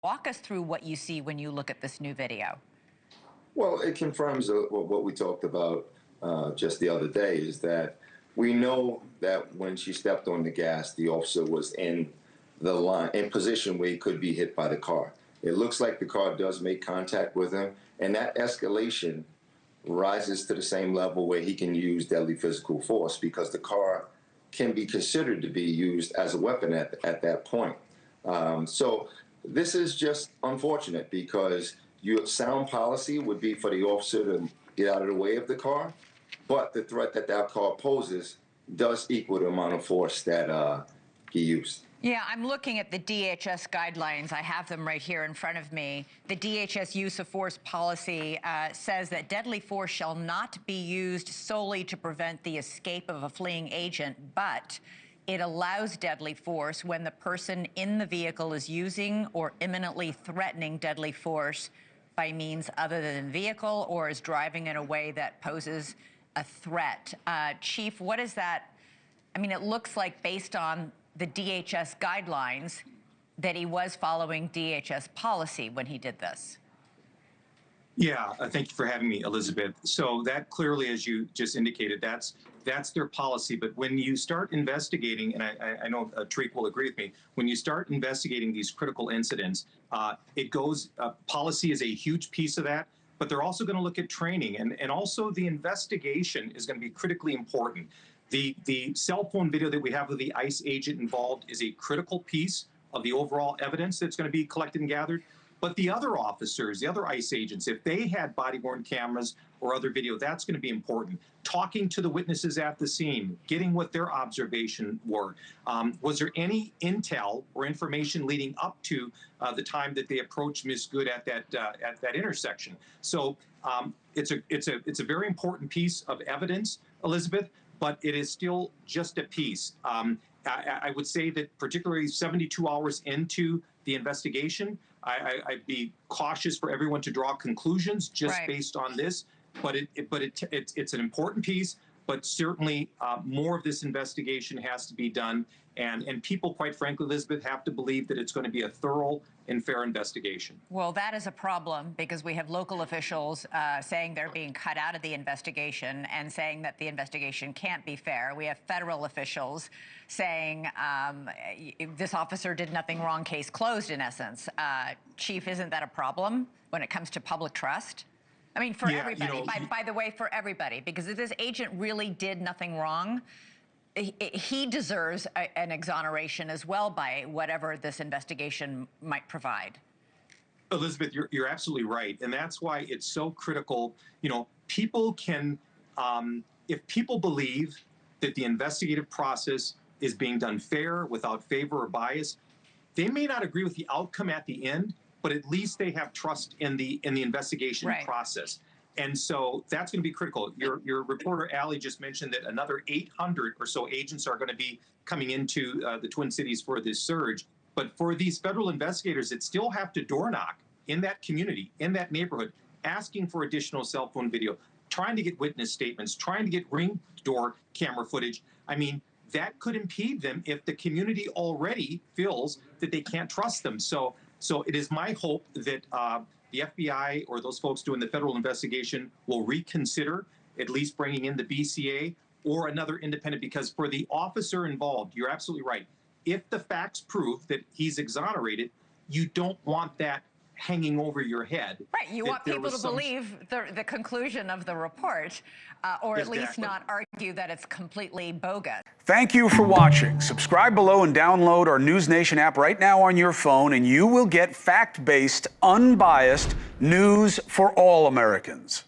Walk us through what you see when you look at this new video. Well, it confirms what we talked about just the other day, is that we know that when she stepped on the gas, the officer was in the line, in position where he could be hit by the car. It looks like the car does make contact with him, and that escalation rises to the same level where he can use deadly physical force, because the car can be considered to be used as a weapon at that point. So this is just unfortunate, because your sound policy would be for the officer to get out of the way of the car, but the threat that that car poses does equal the amount of force that he used. Yeah, I'm looking at the DHS guidelines. I have them right here in front of me. The DHS use of force policy says that deadly force shall not be used solely to prevent the escape of a fleeing agent, but it allows deadly force when the person in the vehicle is using or imminently threatening deadly force by means other than vehicle, or is driving in a way that poses a threat. Chief, what is that? I mean, it looks like, based on the DHS guidelines, that he was following DHS policy when he did this. Yeah, thank you for having me, Elizabeth. So that clearly, as you just indicated, that's their policy. But when you start investigating, and I know Tarik will agree with me, when you start investigating these critical incidents, it goes, policy is a huge piece of that, but they're also going to look at training, and also the investigation is going to be critically important. The cell phone video that we have of the ICE agent involved is a critical piece of the overall evidence that's going to be collected and gathered. But the other officers, the other ICE agents, if they had body-worn cameras or other video, that's going to be important. Talking to the witnesses at the scene, getting what their observation were. Was there any intel or information leading up to the time that they approached Ms. Good at that intersection? So it's a very important piece of evidence, Elizabeth, but it is still just a piece. I would say that particularly 72 hours into the investigation, I'd be cautious for everyone to draw conclusions just based on this. But it's an important piece. But certainly more of this investigation has to be done. And people, quite frankly, Elizabeth, have to believe that it's going to be a thorough and fair investigation. Well, that is a problem, because we have local officials saying they're being cut out of the investigation and saying that the investigation can't be fair. We have federal officials saying this officer did nothing wrong, case closed, in essence. Chief, isn't that a problem when it comes to public trust? I mean, for everybody, you know, by the way, for everybody, because if this agent really did nothing wrong, he deserves an exoneration as well by whatever this investigation might provide. Elizabeth, you're absolutely right. And that's why it's so critical. You know, people can, if people believe that the investigative process is being done fair, without favor or bias, they may not agree with the outcome at the end, but at least they have trust in the investigation process. And so that's going to be critical. Your reporter, Allie, just mentioned that another 800 or so agents are going to be coming into the Twin Cities for this surge. But for these federal investigators that still have to door knock in that community, in that neighborhood, asking for additional cell phone video, trying to get witness statements, trying to get ring door camera footage, I mean, that could impede them if the community already feels that they can't trust them. So it is my hope that the FBI or those folks doing the federal investigation will reconsider at least bringing in the BCA or another independent, because for the officer involved, you're absolutely right. If the facts prove that he's exonerated, you don't want that hanging over your head. Right, you want people to believe the conclusion of the report, or at least not argue that it's completely bogus. Thank you for watching. Subscribe below and download our NewsNation app right now on your phone, and you will get fact-based, unbiased news for all Americans.